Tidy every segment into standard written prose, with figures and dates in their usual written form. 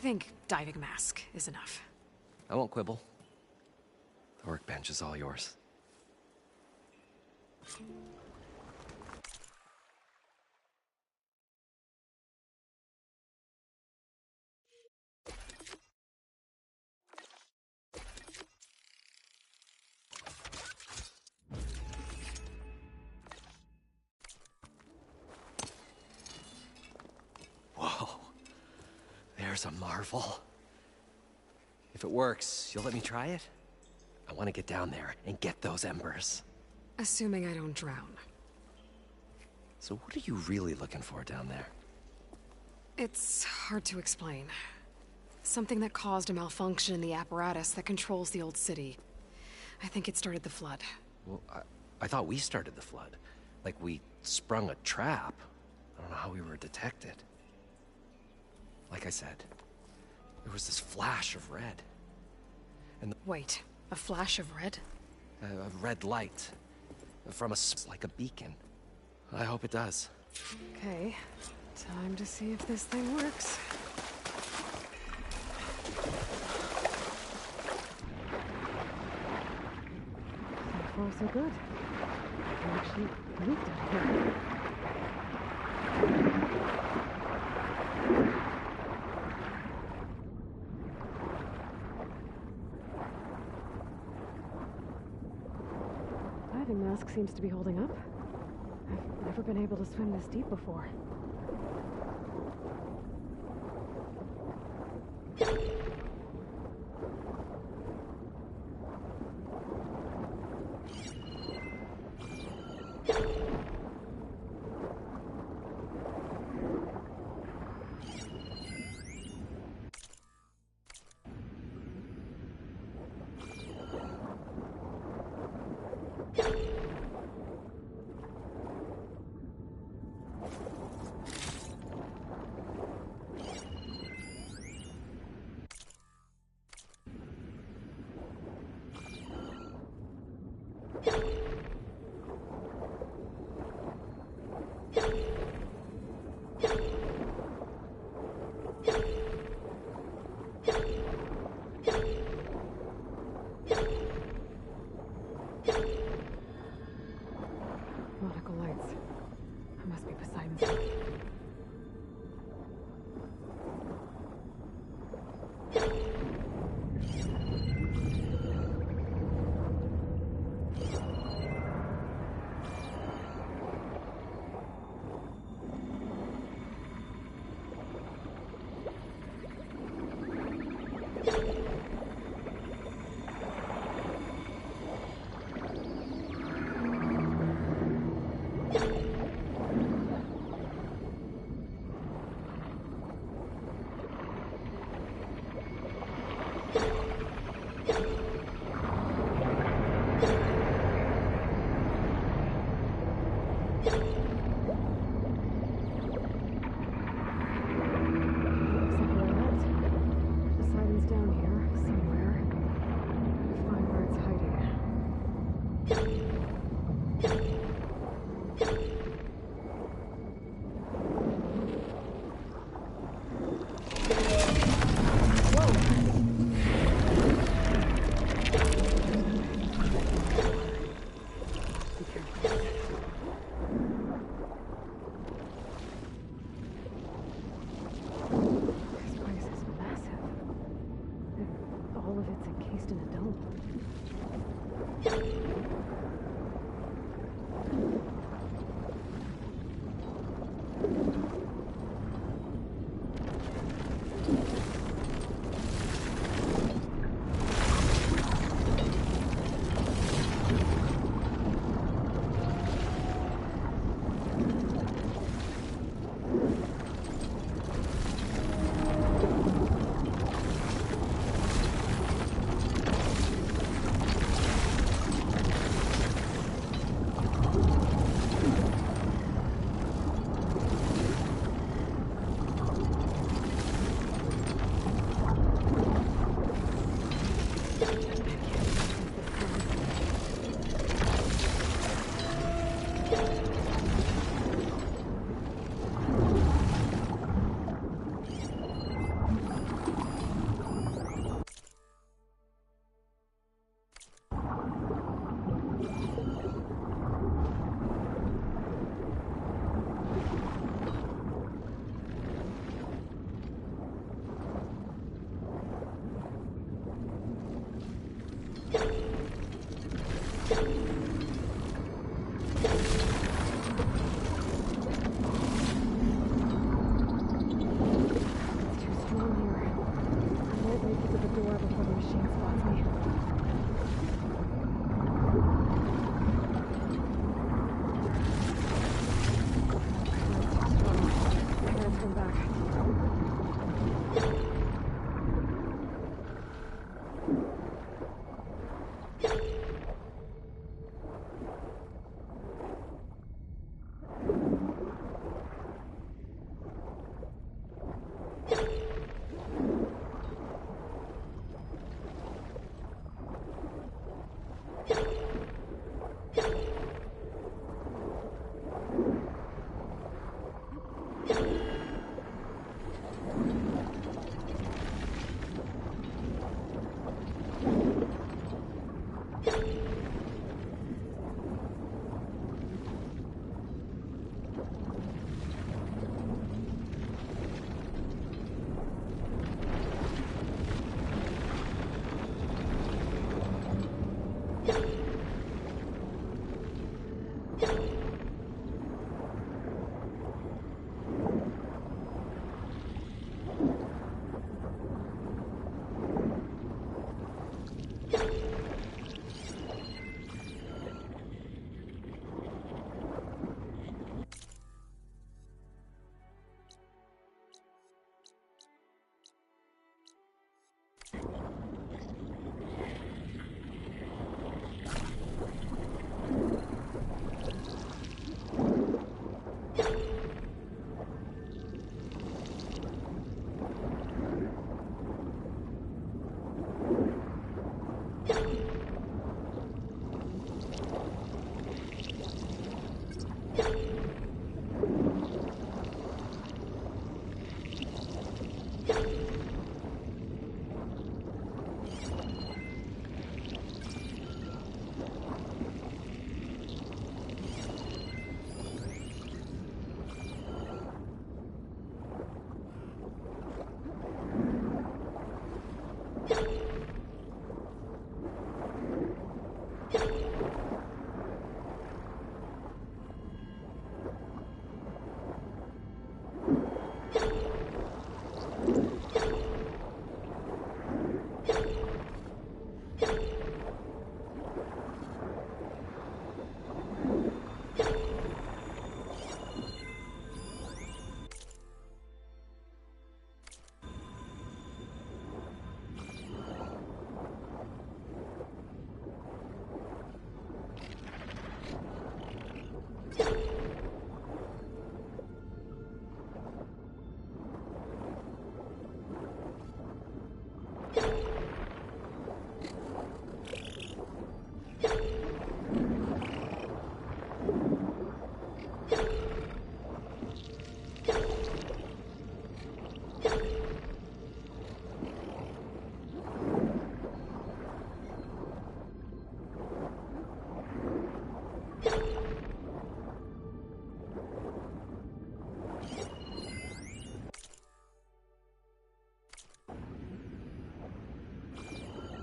think diving mask is enough. I won't quibble. The workbench is all yours. Whoa. There's a marvel. If it works, you'll let me try it? I want to get down there and get those embers. Assuming I don't drown. So what are you really looking for down there? It's hard to explain. Something that caused a malfunction in the apparatus that controls the old city. I think it started the flood. Well, I thought we started the flood. Like we sprung a trap. I don't know how we were detected. Like I said, there was this flash of red. And Wait, a flash of red? a red light. From like a beacon. I hope it does. Okay, time to see if this thing works. So far, so good. I can actually leave down here. Diving mask seems to be holding up. I've never been able to swim this deep before. Nautical lights. I must be Poseidon's.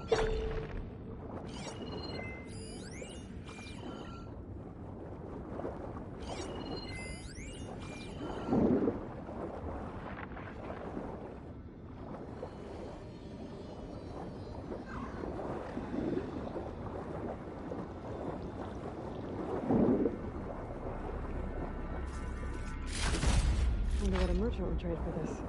Wonder what a merchant would trade for this.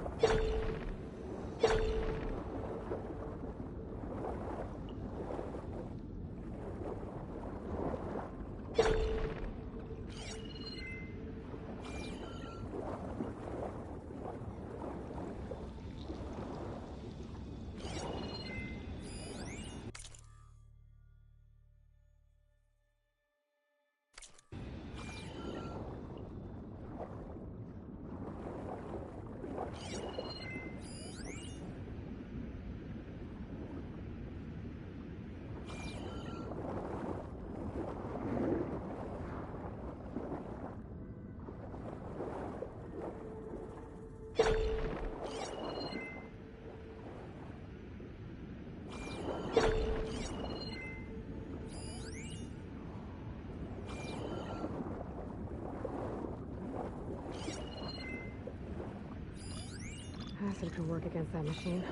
Acid can work against that machine.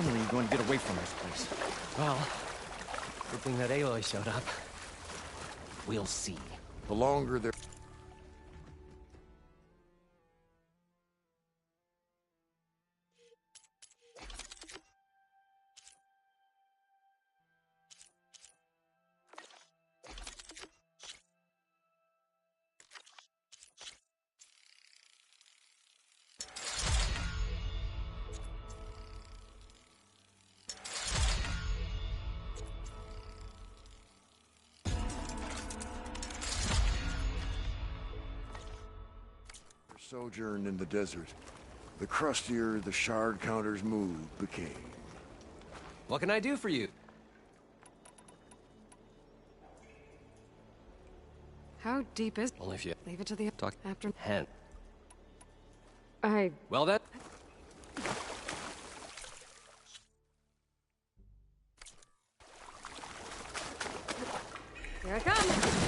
when are you going to get away from this place? Well, good thing that Aloy showed up. We'll see. The longer they're... sojourn in the desert, the crustier the shard counters moved became. What can I do for you? How deep is... Only if you Leave it to the... talk After... hen. I... Well then. Here I come!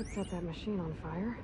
Could set that machine on fire.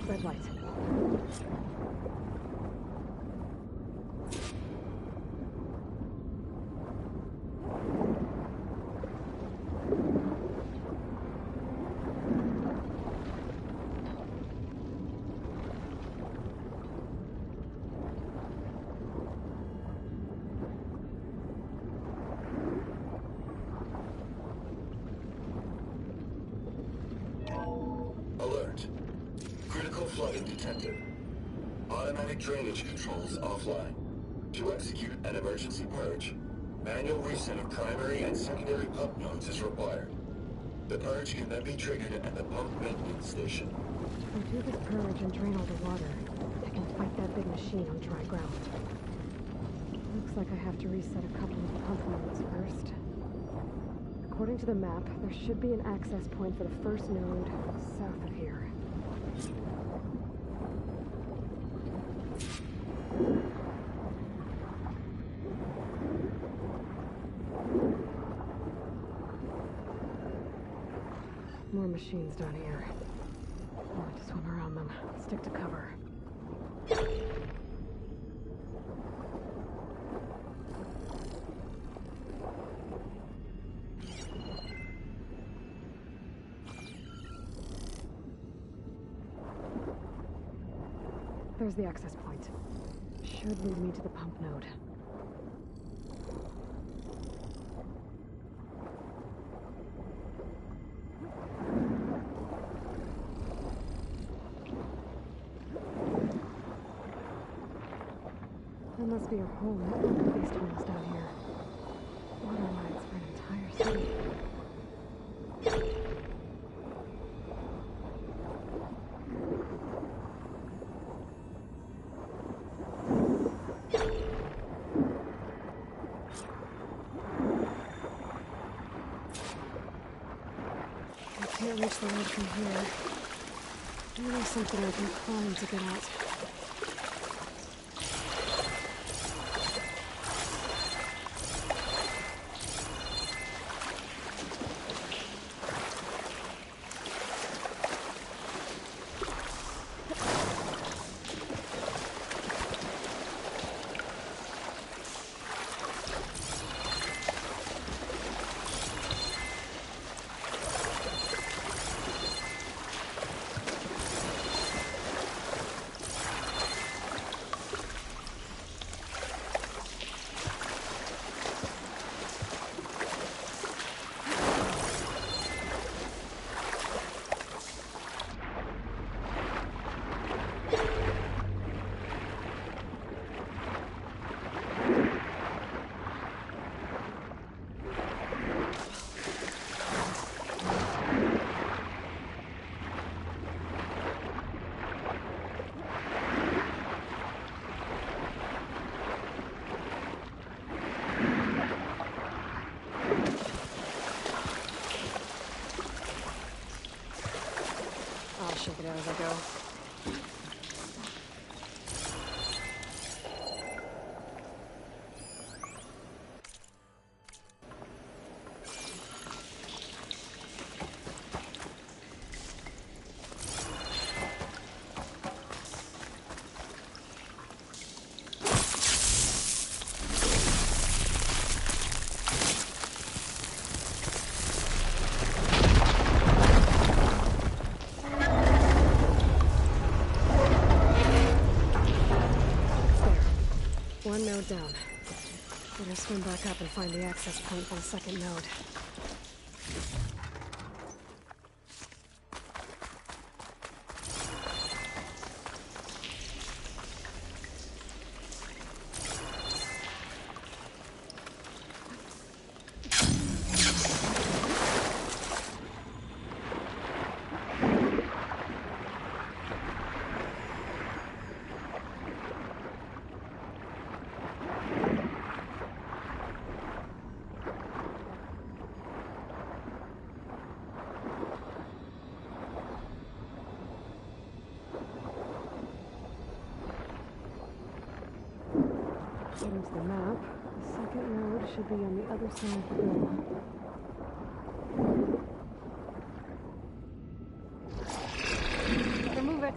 Red light. Alert. Critical flooding detected. Automatic drainage controls offline. To execute an emergency purge, manual reset of primary and secondary pump nodes is required. The purge can then be triggered at the pump maintenance station. If I do this purge and drain all the water, I can fight that big machine on dry ground. Looks like I have to reset a couple of the pump nodes first. According to the map, there should be an access point for the first node south of here. More machines down here. I'll have to swim around them. Stick to cover. There's the access point. Should lead me to the pump node. There must be a whole network of these tunnels down here. Water lines for an entire city. I can't reach the ledge from here. Maybe something I can climb to get out. shake it out as I go. One node down. Better swim back up and find the access point for the second node. There's the map. The second node should be on the other side of the door. Better move it.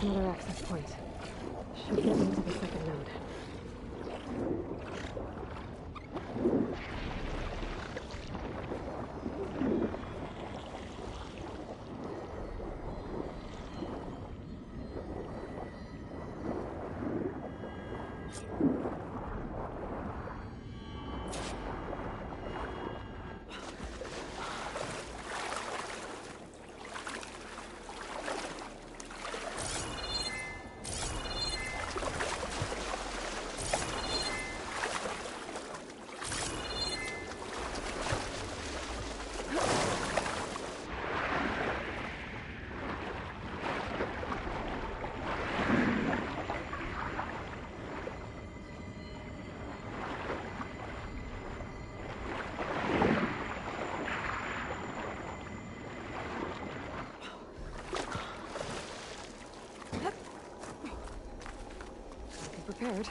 Another access point. Should get me to the second node. Prepared.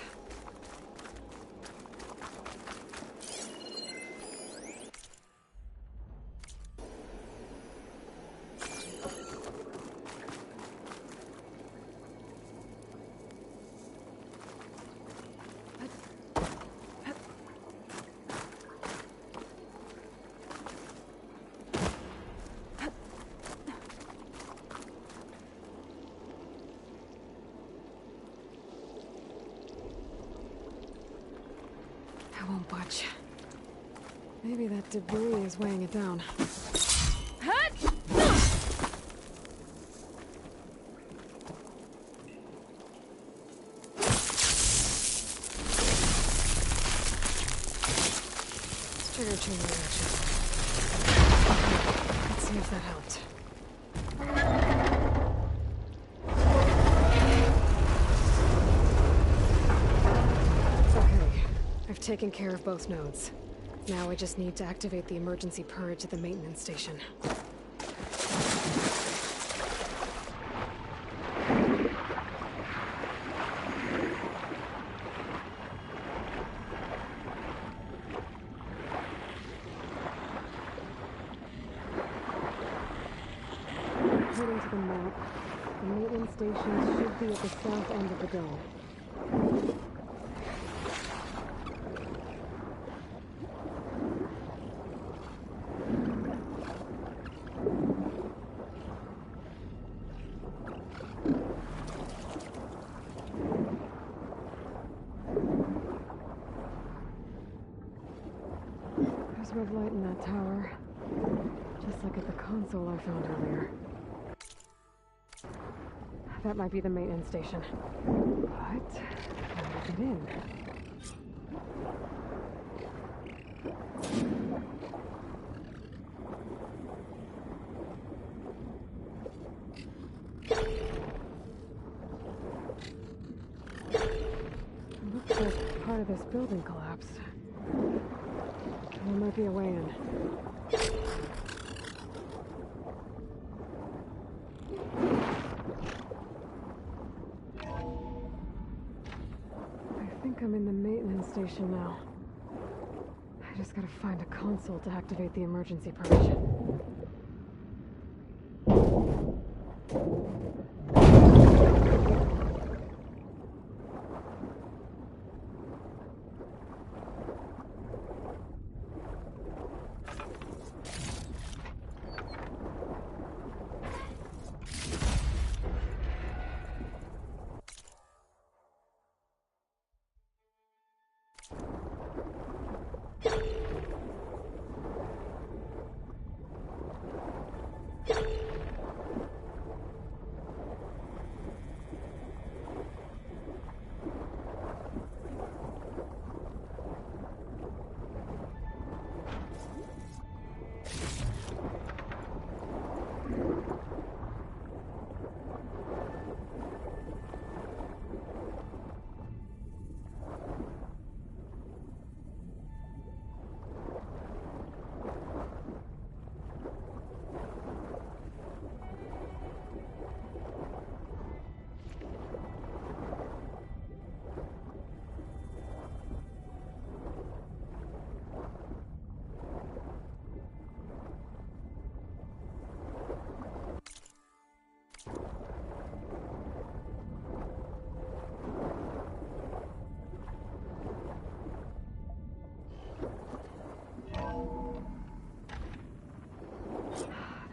I won't budge. Maybe that debris is weighing it down. Trigger chain reaction. Let's see if that helped. I've taken care of both nodes. Now I just need to activate the emergency purge at the maintenance station. According to the map, the maintenance station should be at the south end of the dome. There's red light in that tower, just like at the console I found earlier. That might be the maintenance station. But how to get in? part of this building collapsed. There might be a way in. I think I'm in the maintenance station now. I just gotta find a console to activate the emergency purge.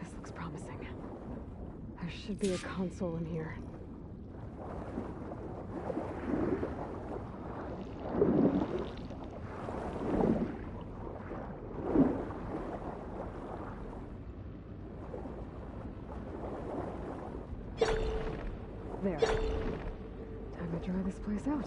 This looks promising. There should be a console in here. There. Time to dry this place out.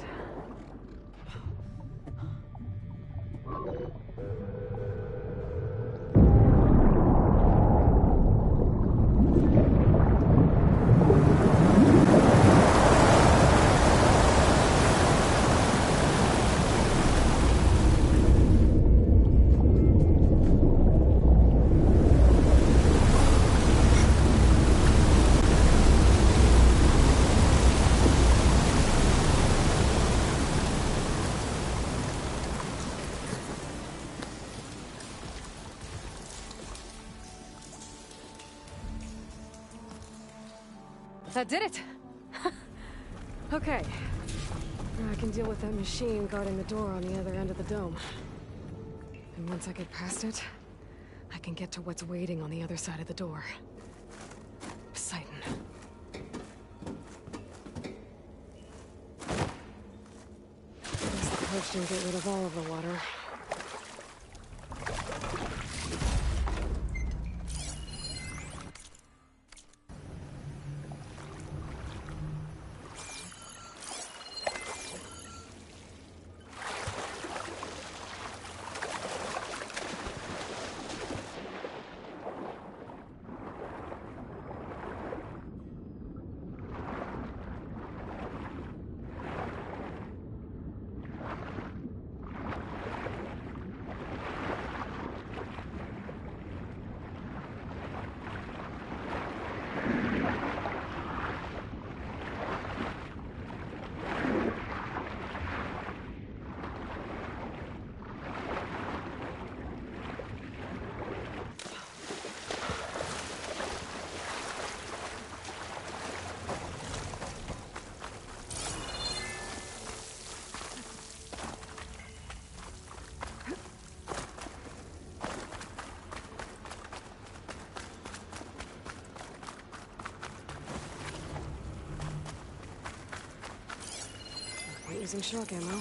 That did it! Okay. Now I can deal with that machine guarding the door on the other end of the dome. And once I get past it, I can get to what's waiting on the other side of the door. Poseidon. Guess the purge didn't get rid of all of the water. Using shock ammo.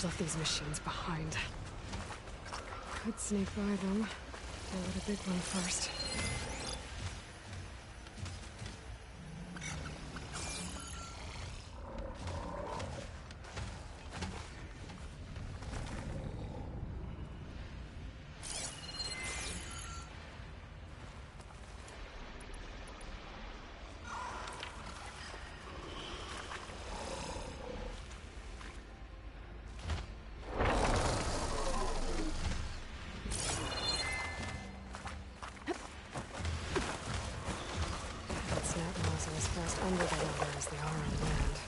I've left these machines behind. Could sneak by them. Deal with a big one first. As fast under the water as they are on land.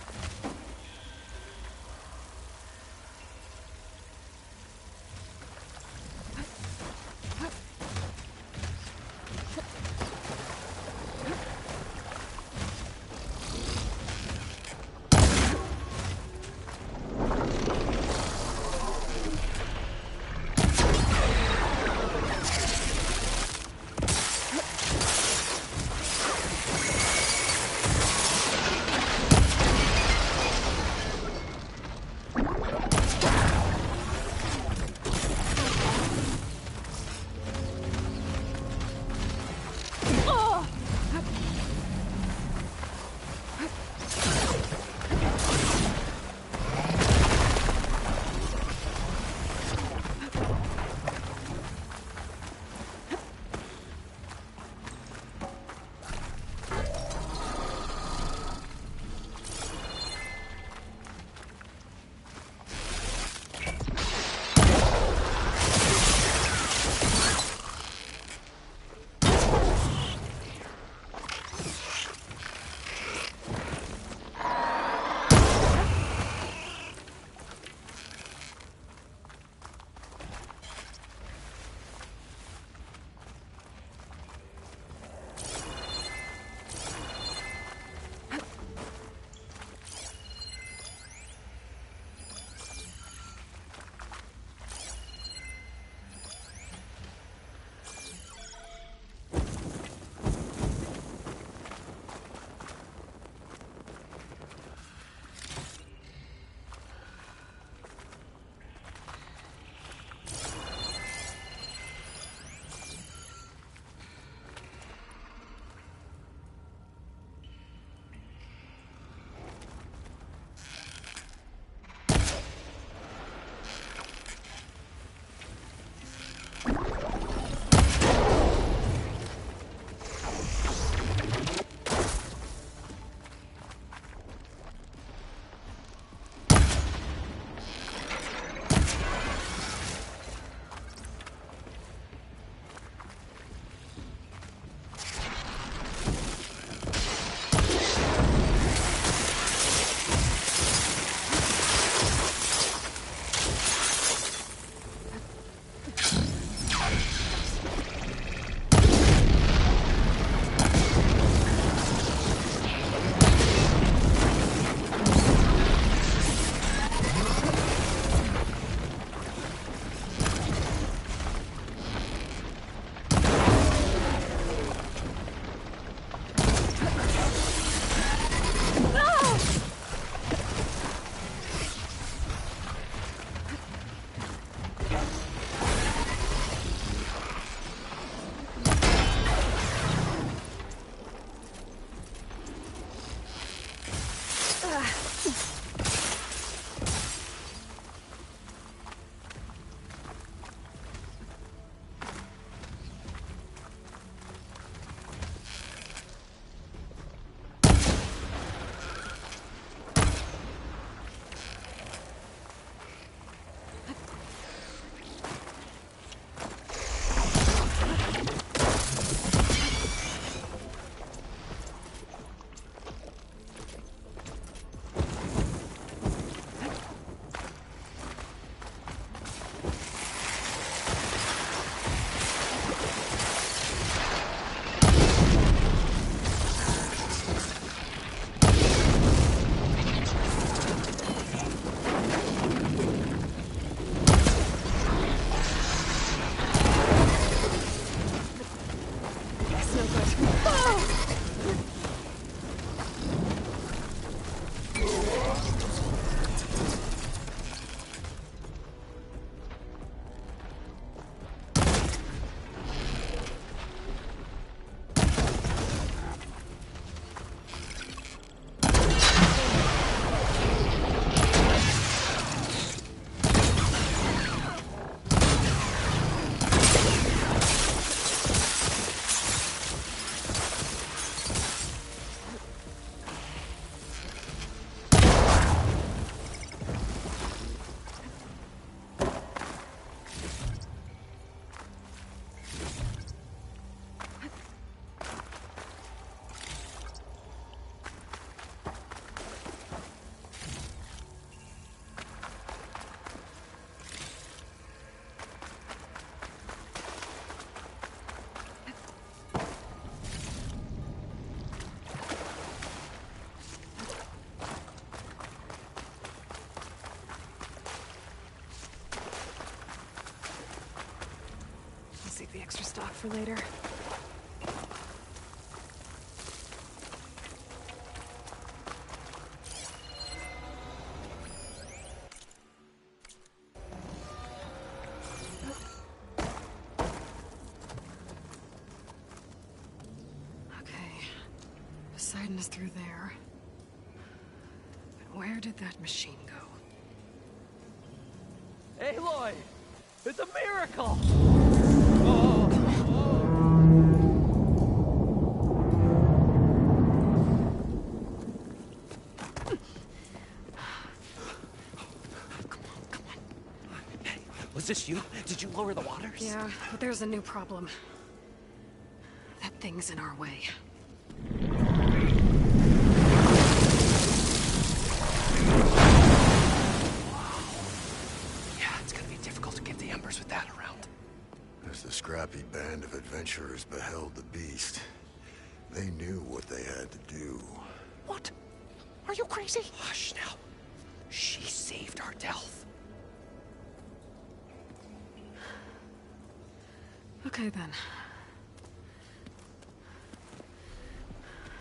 extra stock for later. Okay. Poseidon is through there. But where did that machine go? Aloy! It's a miracle! Hey, was this you? Did you lower the waters? Yeah, but there's a new problem. That thing's in our way. Yeah, it's gonna be difficult to get the embers with that around. As the scrappy band of adventurers beheld the beast, they knew what they had to do. What? Are you crazy? Hush now. She saved our Delph. Okay then.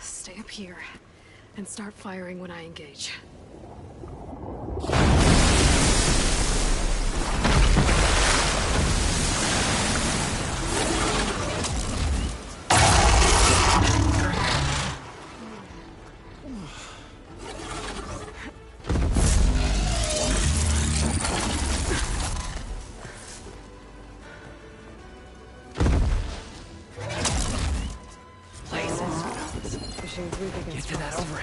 Stay up here and start firing when I engage. Places. Machine's weak Get against to that frost. over.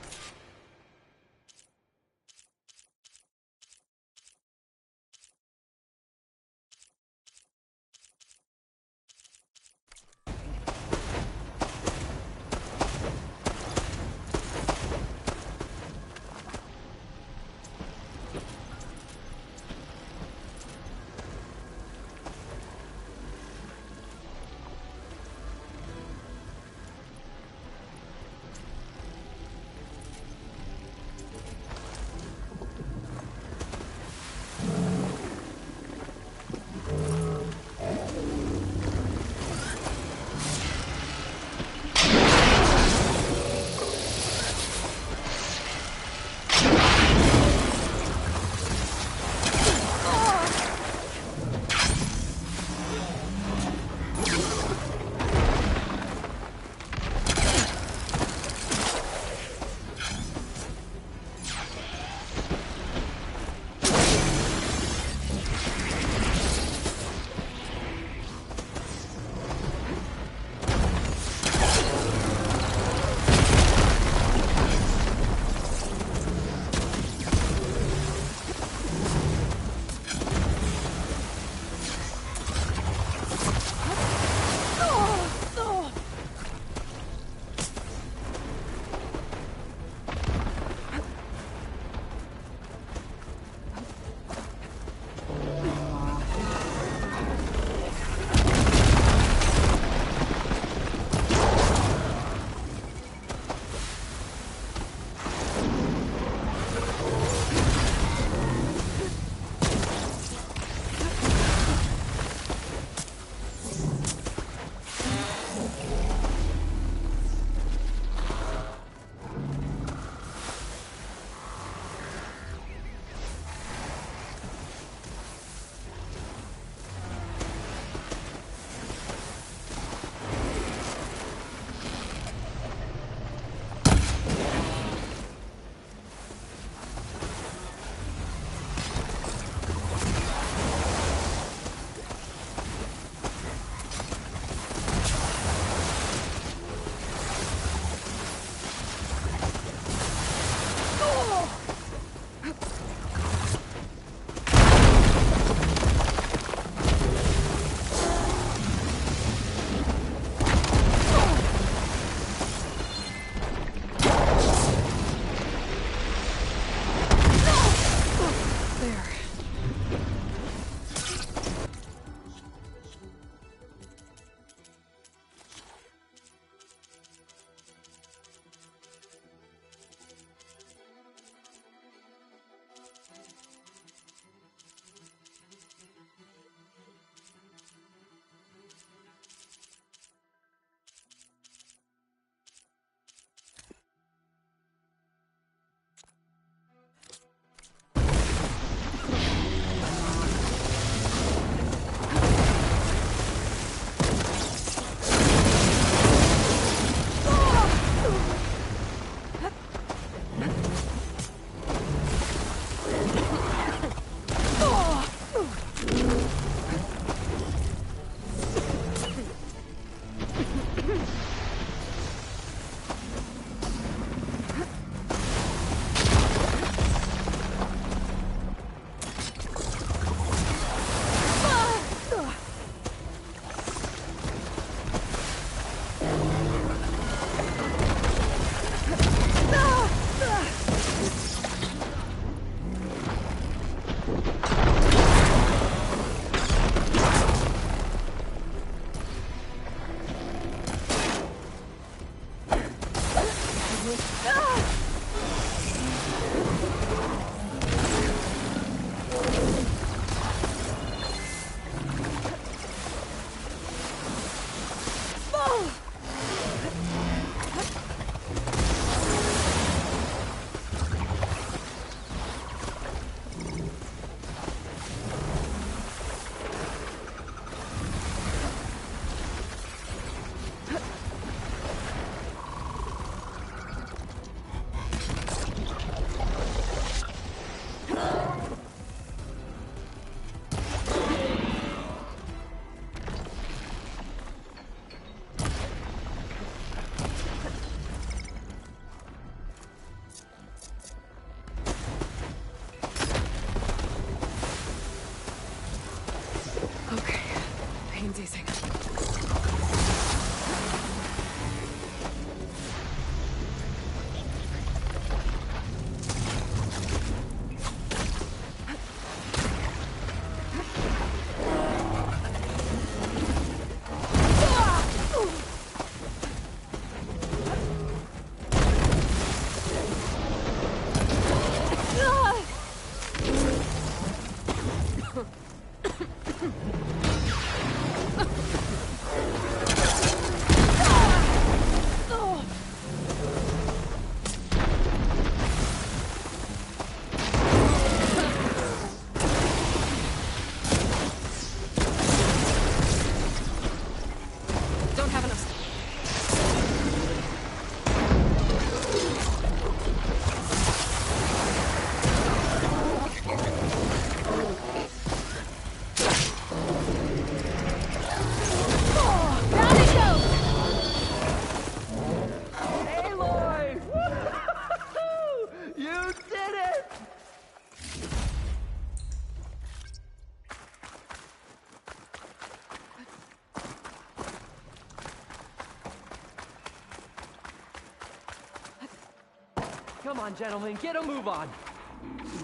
Come on, gentlemen, get a move on.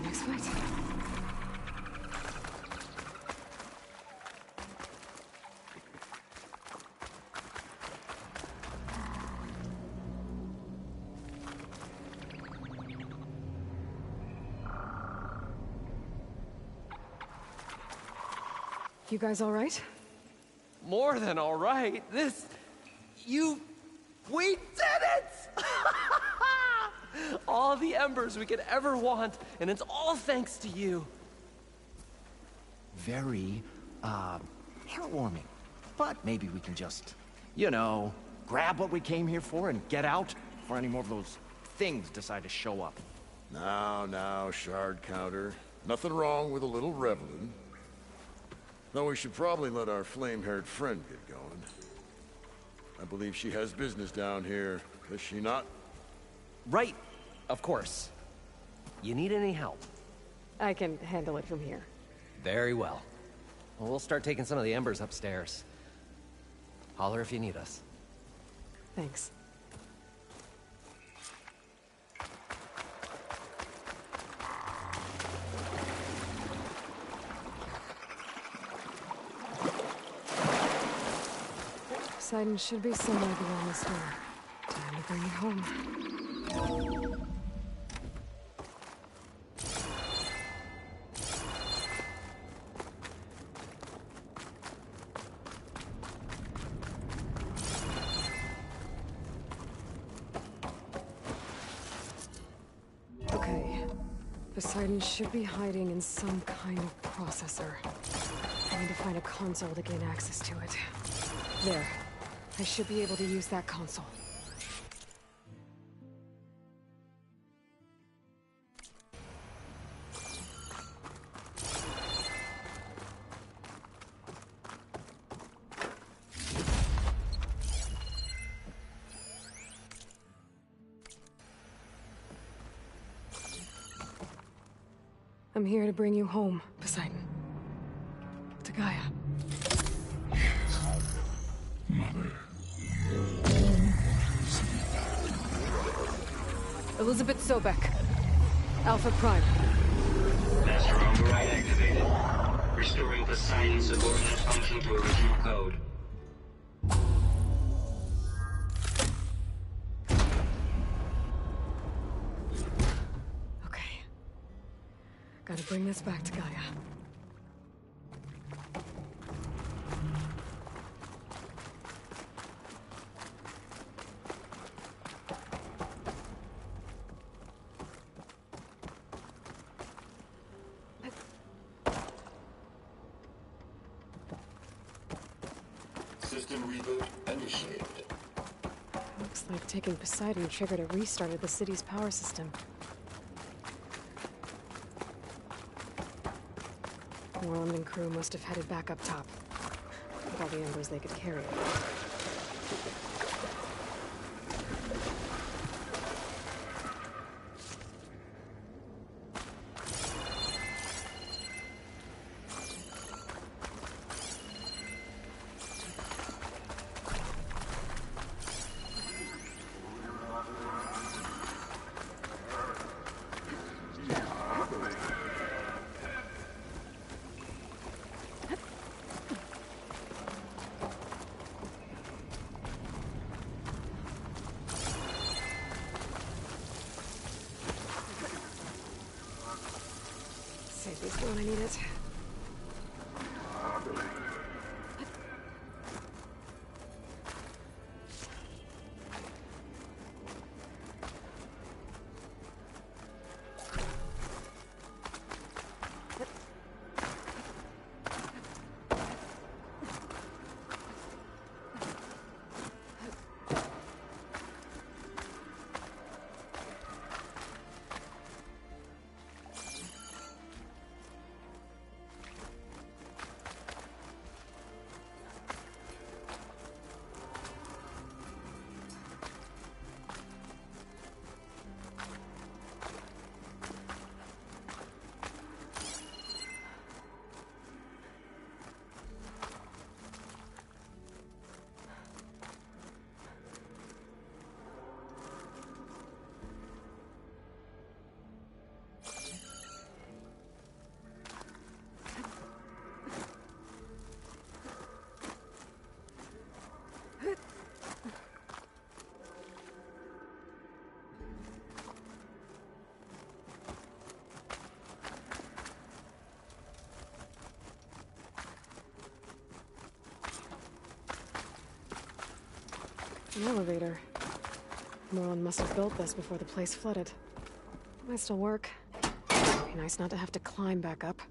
Next fight. You guys all right? More than all right. We did it! All the embers we could ever want, and it's all thanks to you. Very, heartwarming. But maybe we can just, grab what we came here for and get out before any more of those things decide to show up. Now, shard counter. Nothing wrong with a little reveling. Though we should probably let our flame-haired friend get going. I believe she has business down here, does she not? Right, of course. You need any help? I can handle it from here. Very well. Well, we'll start taking some of the embers upstairs. Holler if you need us. Thanks. Poseidon should be somewhere beyond this door. Time to bring it home. Okay. Poseidon should be hiding in some kind of processor. I need to find a console to gain access to it. There. I should be able to use that console. I'm here to bring you home, Poseidon. To Gaia. Elizabeth Sobek. Alpha Prime. Master override activated. Restoring Poseidon's subordinate function to original code. Okay. Gotta bring this back to Gaia. System reboot initiated. Looks like taking Poseidon triggered a restart of the city's power system. Norland and crew must have headed back up top. With all the embers they could carry. Save these for when I need it. An elevator. Moreland must have built this before the place flooded. Might still work. Be nice not to have to climb back up.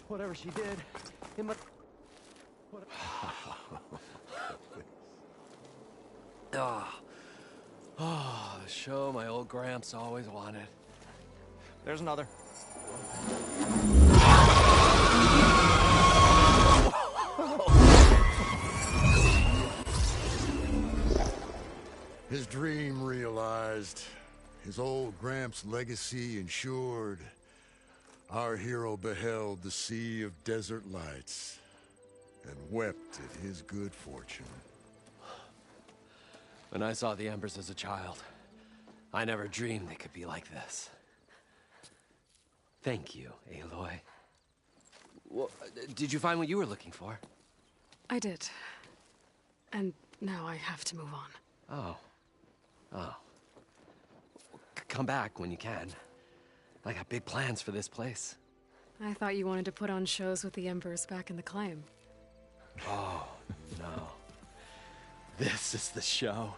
Whatever she did, it must... Oh, the show my old Gramps always wanted. There's another. His dream realized. His old Gramps' legacy ensured. Our hero beheld the sea of desert lights and wept at his good fortune. When I saw the embers as a child, I never dreamed they could be like this. Thank you, Aloy. Well, did you find what you were looking for? I did. And now I have to move on. Oh. Oh. Come back when you can. I got big plans for this place. I thought you wanted to put on shows with the Embers back in the claim. Oh, no. This is the show.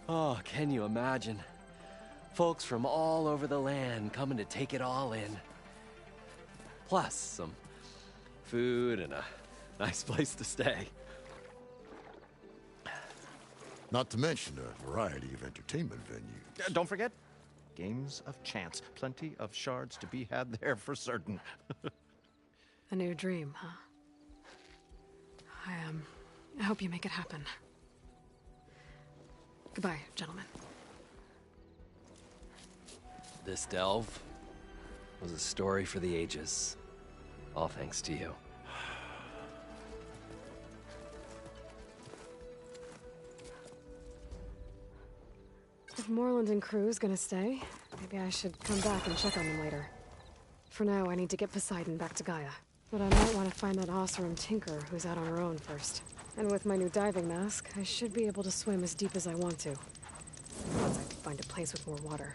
Oh, can you imagine? Folks from all over the land coming to take it all in. Plus some food and a nice place to stay. Not to mention a variety of entertainment venues. Don't forget, games of chance. Plenty of shards to be had there for certain. A new dream, huh? I hope you make it happen. Goodbye, gentlemen. This delve was a story for the ages. All thanks to you. If Moreland and crew's gonna stay, maybe I should come back and check on them later. For now, I need to get Poseidon back to Gaia. But I might want to find that Oseram Tinker who's out on her own first. And with my new diving mask, I should be able to swim as deep as I want to. Once I find a place with more water.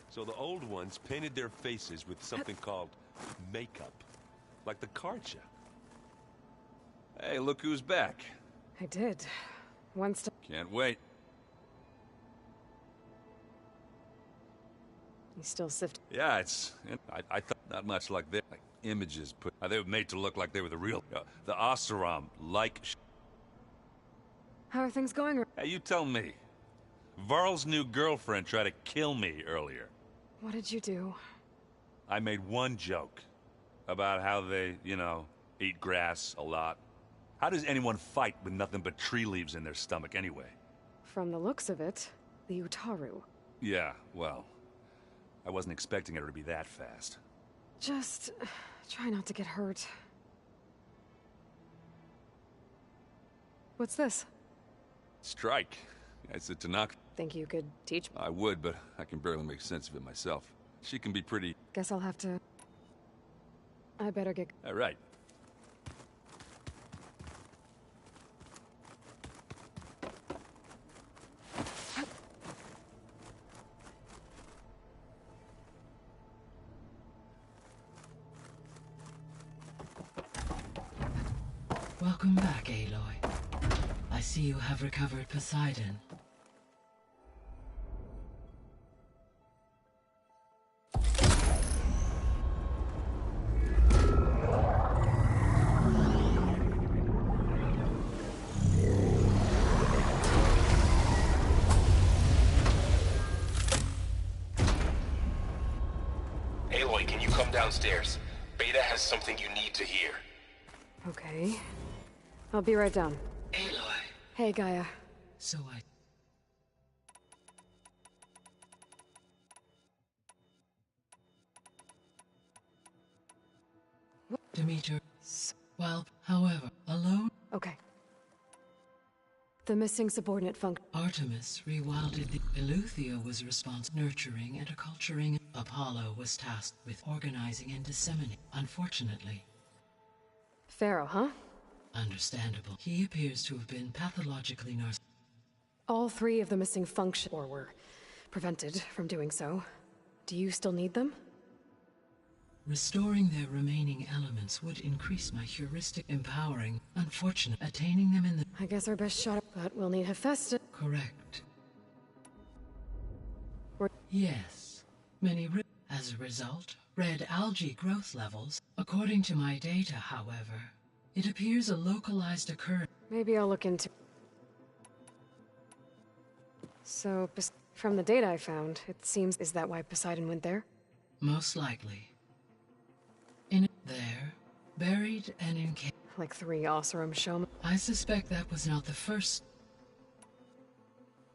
So the old ones painted their faces with something called makeup. Like the card show. Hey, look who's back. I did. One step. Can't wait. He's still sifting. Yeah, I thought not much like that. Like images put. They were made to look like they were the real. The Oseram, like. How are things going? Hey, you tell me. Varl's new girlfriend tried to kill me earlier. What did you do? I made one joke about how they, eat grass a lot. How does anyone fight with nothing but tree leaves in their stomach anyway? From the looks of it, the Utaru. Yeah, well, I wasn't expecting her to be that fast. Just try not to get hurt. What's this? Strike. It's a Tanakh. Think you could teach me? I would, but I can barely make sense of it myself. She can be pretty... Guess I'll have to... I better get... All right. Welcome back, Aloy. I see you have recovered Poseidon. Aloy, can you come downstairs? Beta has something you need to hear. Okay. I'll be right down. Aloy. Hey, Gaia. So I... Demeter. Well, however, alone? Okay. The missing subordinate function. Artemis rewilded the... Eleuthia was responsible nurturing and acculturing. Apollo was tasked with organizing and disseminating. Unfortunately. Pharaoh, huh? Understandable. He appears to have been pathologically narcissistic. All three of the missing function... or were prevented from doing so. Do you still need them? Restoring their remaining elements would increase my heuristic empowering. Unfortunate, attaining them in the... I guess our best shot, but we'll need Hephaestus. Correct. We're... Yes. As a result, red algae growth levels. According to my data, however, it appears a localized occurrence. Maybe I'll look into... So, from the data I found, it seems... Is that why Poseidon went there? Most likely. In there, buried and in... Like 3 Oseram showmen. I suspect that was not the first...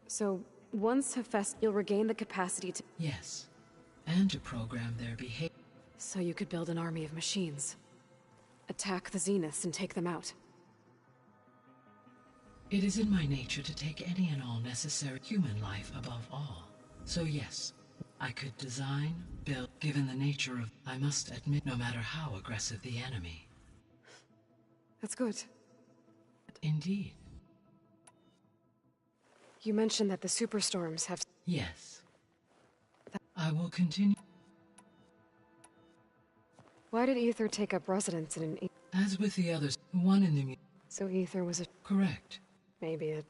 So, once Hephaestus, you'll regain the capacity to... Yes. And to program their behavior. So you could build an army of machines. Attack the Zeniths and take them out. It is in my nature to take any and all necessary human life above all. So yes, I could design, build, given the nature of... I must admit, no matter how aggressive the enemy. That's good. Indeed. You mentioned that the superstorms have... Yes. I will continue. Why did Ether take up residence in an... As with the others, one in the... So Ether was a... Correct. Maybe it...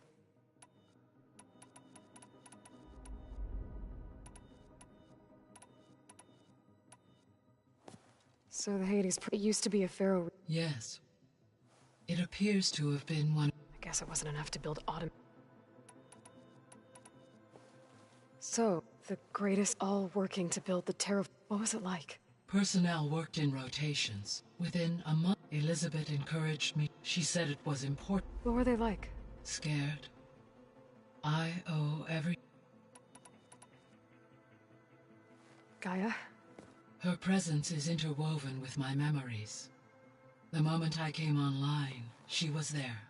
So the Hades... It used to be a pharaoh... Yes. It appears to have been one... I guess it wasn't enough to build autumn... So, the greatest all working to build the terra... What was it like? Personnel worked in rotations. Within a month, Elizabeth encouraged me. She said it was important. What were they like? Scared. I owe every... Gaia? Her presence is interwoven with my memories. The moment I came online, she was there.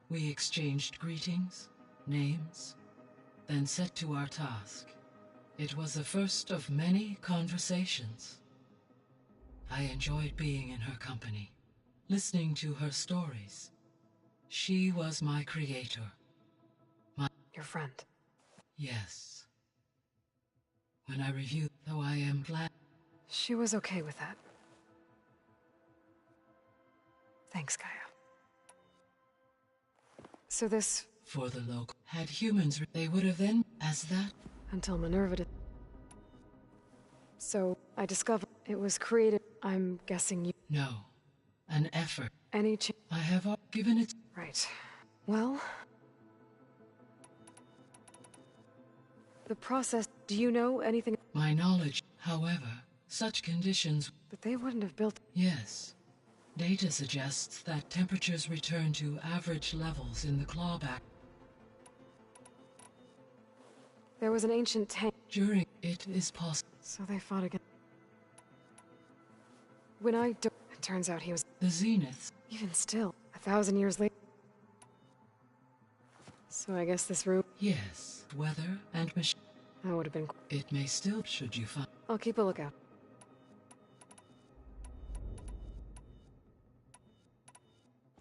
We exchanged greetings, names, then set to our task. It was the first of many conversations. I enjoyed being in her company, listening to her stories. She was my creator. Your friend. Yes. When I review, though I am glad... She was okay with that. Thanks, Gaia. So this... For the local... Had humans... They would have then... As that... Until Minerva did... So, I discovered it was created. I'm guessing you. No. An effort. Any ch- I have given it. Right. Well. The process. Do you know anything? My knowledge, however, such conditions. But they wouldn't have built. Yes. Data suggests that temperatures return to average levels in the clawback. There was an ancient tank. During it is possible. So they fought again. When it turns out he was. The Zeniths. Even still, 1,000 years later. So I guess this room. Yes. Weather and machine. That would have been. It may still, should you find. I'll keep a lookout.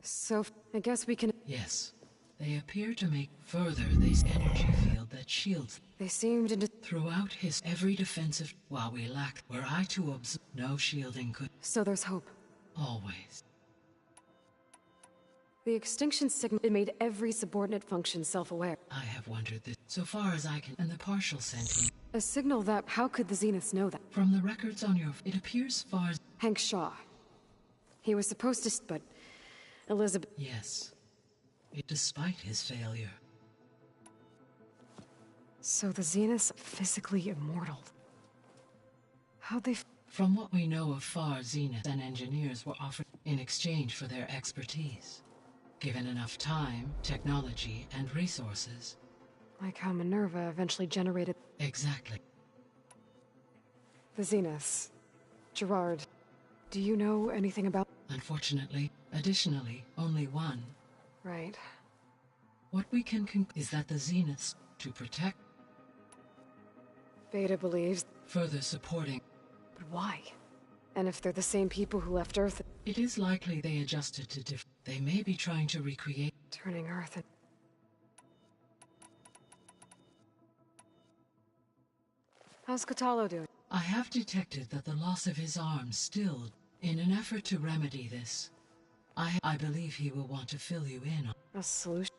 So, I guess we can. Yes. They appear to make further this energy field that shields. They seemed to. Throughout his every defensive, while we lack, were I to observe, no shielding could. So there's hope. Always. The extinction signal it made every subordinate function self-aware. I have wondered this, so far as I can, and the partial sentient. A signal that. How could the Zeniths know that? From the records on your. It appears far as. Hank Shaw. He was supposed to. But. Elizabeth. Yes. Despite his failure. So the Zeniths are physically immortal. How'd they. From what we know of Far, Zeniths and engineers were offered in exchange for their expertise. Given enough time, technology, and resources. Like how Minerva eventually generated. Exactly. The Zeniths. Gerard, do you know anything about. Unfortunately, additionally, only one. Right. What we can is that the Zeniths, to protect. Beta believes. Further supporting. But why? And if they're the same people who left Earth. It is likely they adjusted to They may be trying to recreate. Turning Earth and. How's Catalo doing? I have detected that the loss of his arm still. In an effort to remedy this, I believe he will want to fill you in on. A solution?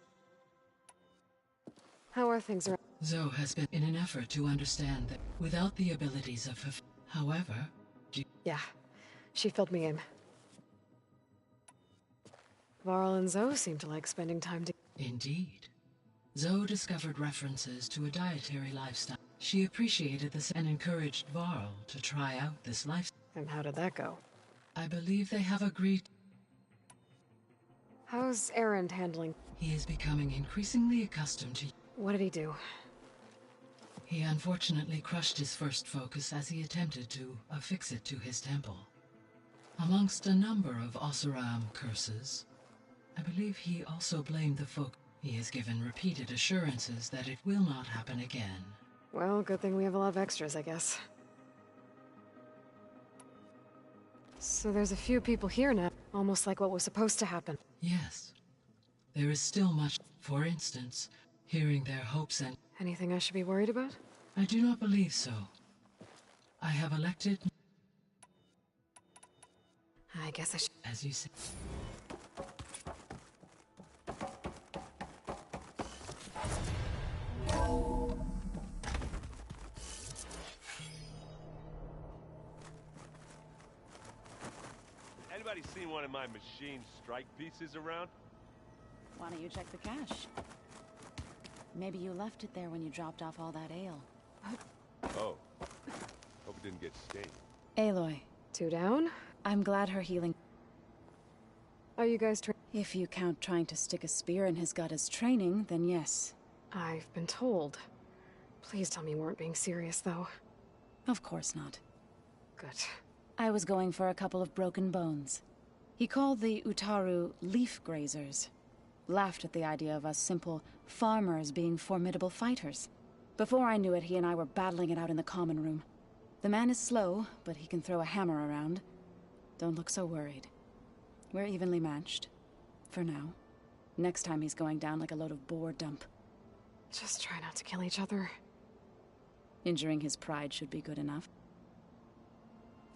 How are things around? Zoe has been in an effort to understand that without the abilities of her. However, yeah, she filled me in. Varl and Zoe seem to like spending time together. Indeed. Zoe discovered references to a dietary lifestyle. She appreciated this and encouraged Varl to try out this lifestyle. And how did that go? I believe they have agreed. How's Erend handling? He is becoming increasingly accustomed to. What did he do? He unfortunately crushed his first focus as he attempted to affix it to his temple. Amongst a number of Oseram curses, I believe he also blamed the folk. He has given repeated assurances that it will not happen again. Well, good thing we have a lot of extras, I guess. So there's a few people here now, almost like what was supposed to happen. Yes. There is still much. For instance, hearing their hopes and... Anything I should be worried about? I do not believe so. I have elected... I guess I should... As you say... Anybody seen one of my machine strike pieces around? Why don't you check the cache? Maybe you left it there when you dropped off all that ale. Oh. Hope it didn't get stained. Aloy. 2 down? I'm glad her healing... Are you guys If you count trying to stick a spear in his gut as training, then yes. I've been told. Please tell me you weren't being serious, though. Of course not. Good. I was going for a couple of broken bones. He called the Utaru leaf grazers. Laughed at the idea of us simple farmers being formidable fighters. Before I knew it, he and I were battling it out in the common room. The man is slow, but he can throw a hammer around. Don't look so worried. We're evenly matched. For now. Next time he's going down like a load of boar dump. Just try not to kill each other. Injuring his pride should be good enough.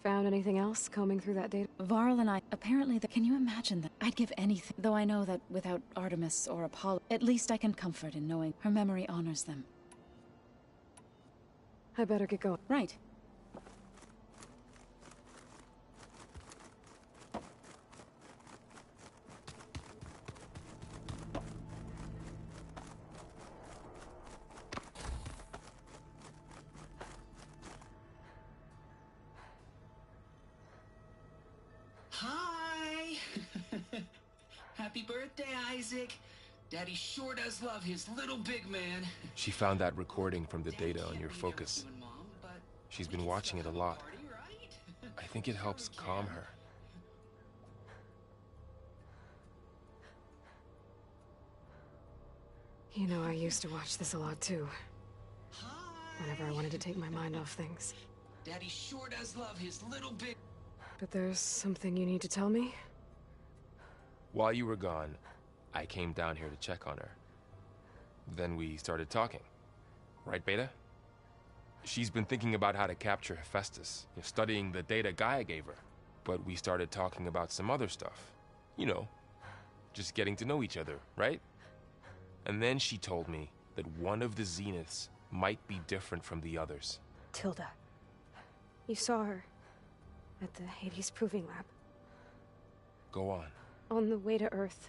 Found anything else combing through that data? Varl and I, apparently, can you imagine that? I'd give anything, though I know that without Artemis or Apollo, at least I can comfort in knowing her memory honors them. I better get going. Right. Hi! Happy birthday, Isaac. Daddy sure does love his little big man. She found that recording from the data on your focus. She's been watching it a lot. I think it helps calm her. You know, I used to watch this a lot too. Whenever I wanted to take my mind off things. Daddy sure does love his little big... But there's something you need to tell me? While you were gone, I came down here to check on her. Then we started talking. Right, Beta? She's been thinking about how to capture Hephaestus, studying the data Gaia gave her. But we started talking about some other stuff. You know, just getting to know each other, right? And then she told me that one of the Zeniths might be different from the others. Tilda. You saw her at the Hades Proving Lab. Go on. On the way to Earth,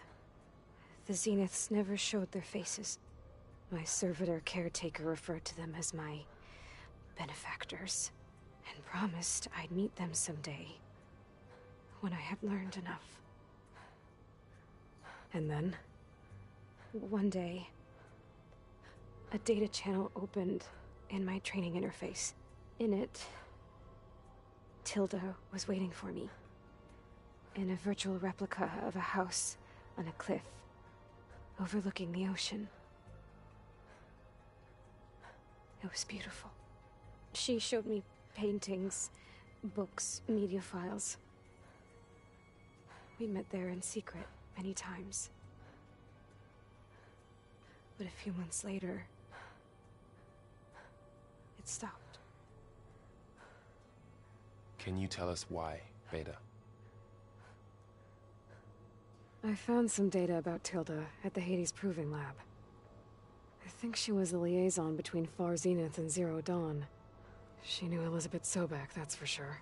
the Zeniths never showed their faces. My servitor caretaker referred to them as my benefactors, and promised I'd meet them someday, when I had learned enough. And then, one day, a data channel opened in my training interface. In it, Tilda was waiting for me, in a virtual replica of a house on a cliff, overlooking the ocean. It was beautiful. She showed me paintings, books, media files. We met there in secret many times. But a few months later, it stopped. Can you tell us why, Beta? I found some data about Tilda at the Hades Proving Lab. I think she was the liaison between Far Zenith and Zero Dawn. She knew Elizabeth Sobek, that's for sure.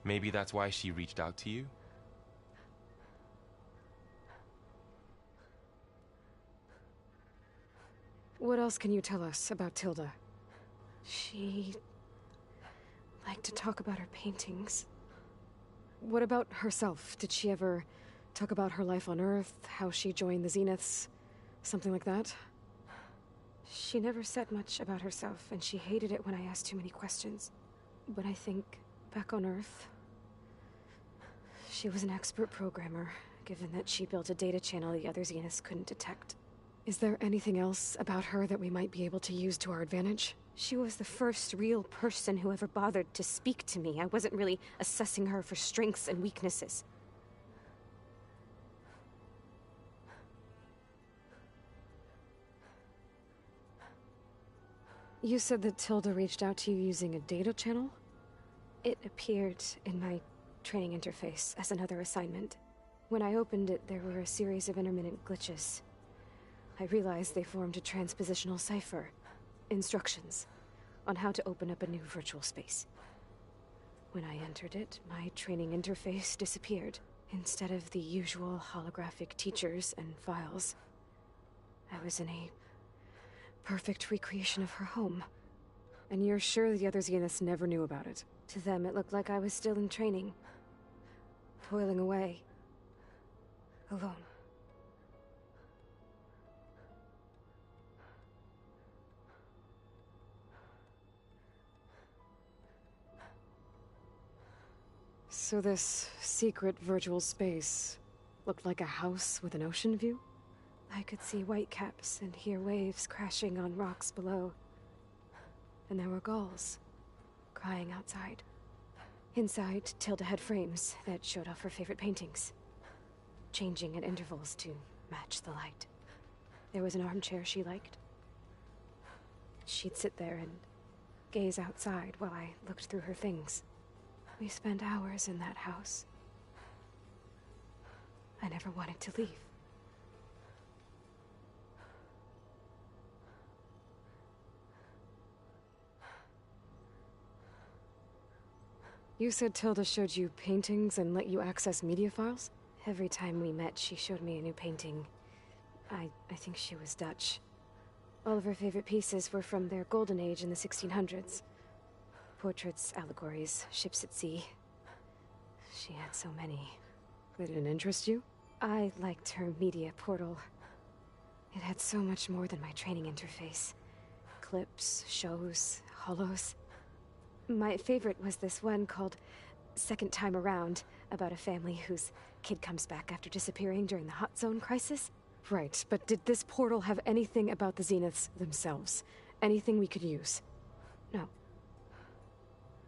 Maybe that's why she reached out to you? What else can you tell us about Tilda? She liked to talk about her paintings. What about herself? Did she ever talk about her life on Earth, how she joined the Zeniths, something like that? She never said much about herself, and she hated it when I asked too many questions. But I think, back on Earth, she was an expert programmer, given that she built a data channel the other Zeniths couldn't detect. Is there anything else about her that we might be able to use to our advantage? She was the first real person who ever bothered to speak to me. I wasn't really assessing her for strengths and weaknesses. You said that Tilda reached out to you using a data channel? It appeared in my training interface as another assignment. When I opened it, there were a series of intermittent glitches. I realized they formed a transpositional cipher. Instructions on how to open up a new virtual space. When I entered it, my training interface disappeared. Instead of the usual holographic teachers and files, I was in a perfect recreation of her home. And you're sure the other Zeniths never knew about it? To them, it looked like I was still in training. Toiling away. Alone. So this secret virtual space looked like a house with an ocean view? I could see whitecaps and hear waves crashing on rocks below. And there were gulls crying outside. Inside, Tilda had frames that showed off her favorite paintings, changing at intervals to match the light. There was an armchair she liked. She'd sit there and gaze outside while I looked through her things. We spent hours in that house. I never wanted to leave. You said Tilda showed you paintings and let you access media files? Every time we met, she showed me a new painting. I think she was Dutch. All of her favorite pieces were from their golden age in the 1600s. Portraits, allegories, ships at sea. She had so many. They didn't interest you? I liked her media portal. It had so much more than my training interface. Clips, shows, holos. My favorite was this one called Second Time Around, about a family whose kid comes back after disappearing during the Hot Zone crisis. Right, but did this portal have anything about the Zeniths themselves? Anything we could use? No.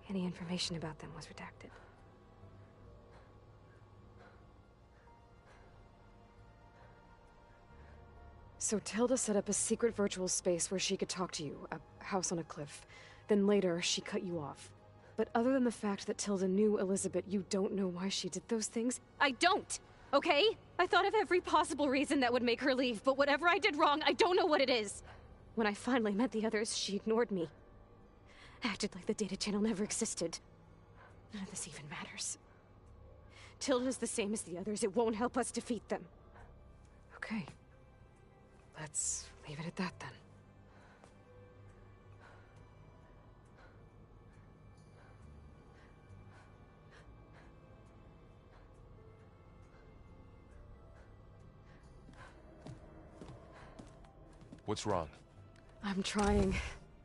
Any information about them was redacted. So Tilda set up a secret virtual space where she could talk to you, a house on a cliff. Then later, she cut you off. But other than the fact that Tilda knew Elizabeth, you don't know why she did those things? I don't! Okay? I thought of every possible reason that would make her leave, but whatever I did wrong, I don't know what it is! When I finally met the others, she ignored me. Acted like the data channel never existed. None of this even matters. Tilda's the same as the others. It won't help us defeat them. Okay. Let's leave it at that, then. What's wrong? I'm trying,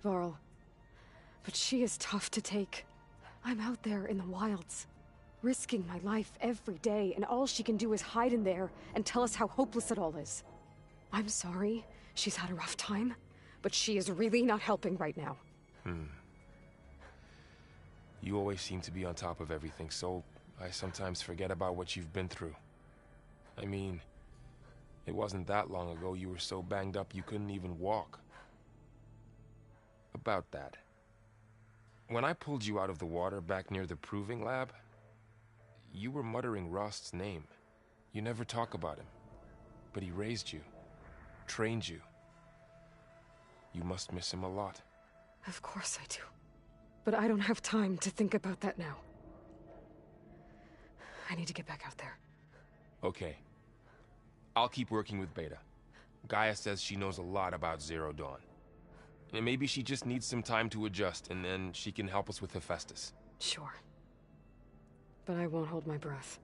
Varl. But she is tough to take. I'm out there in the wilds, risking my life every day, and all she can do is hide in there and tell us how hopeless it all is. I'm sorry, she's had a rough time, but she is really not helping right now. You always seem to be on top of everything, so I sometimes forget about what you've been through. I mean, it wasn't that long ago you were so banged up you couldn't even walk. About that. When I pulled you out of the water back near the proving lab, you were muttering Rost's name. You never talk about him. But he raised you. Trained you. You must miss him a lot. Of course I do. But I don't have time to think about that now. I need to get back out there. Okay. I'll keep working with Beta. Gaia says she knows a lot about Zero Dawn. And maybe she just needs some time to adjust, and then she can help us with Hephaestus. Sure. But I won't hold my breath.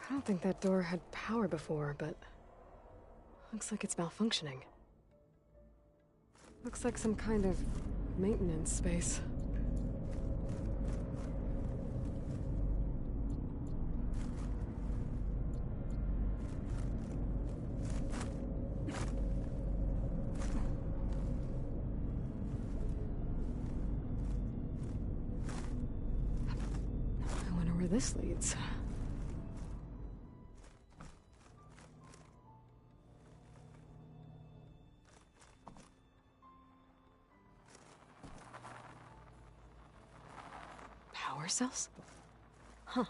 I don't think that door had power before, but looks like it's malfunctioning. Looks like some kind of maintenance space. I wonder where this leads. Power cells? Huh.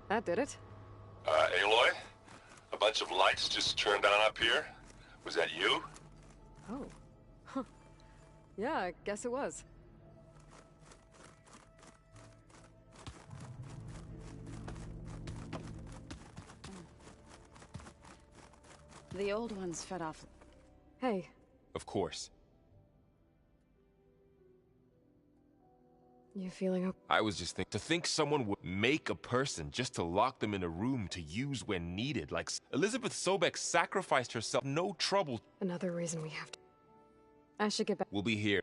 That did it. Aloy? A bunch of lights just turned on up here? Was that you? Oh. Huh. Yeah, I guess it was. The old ones fed off. Hey. Of course. You feeling okay? I was just thinking, to think someone would make a person just to lock them in a room to use when needed. Like, Elizabeth Sobek sacrificed herself, no trouble. Another reason we have to... I should get back. We'll be here.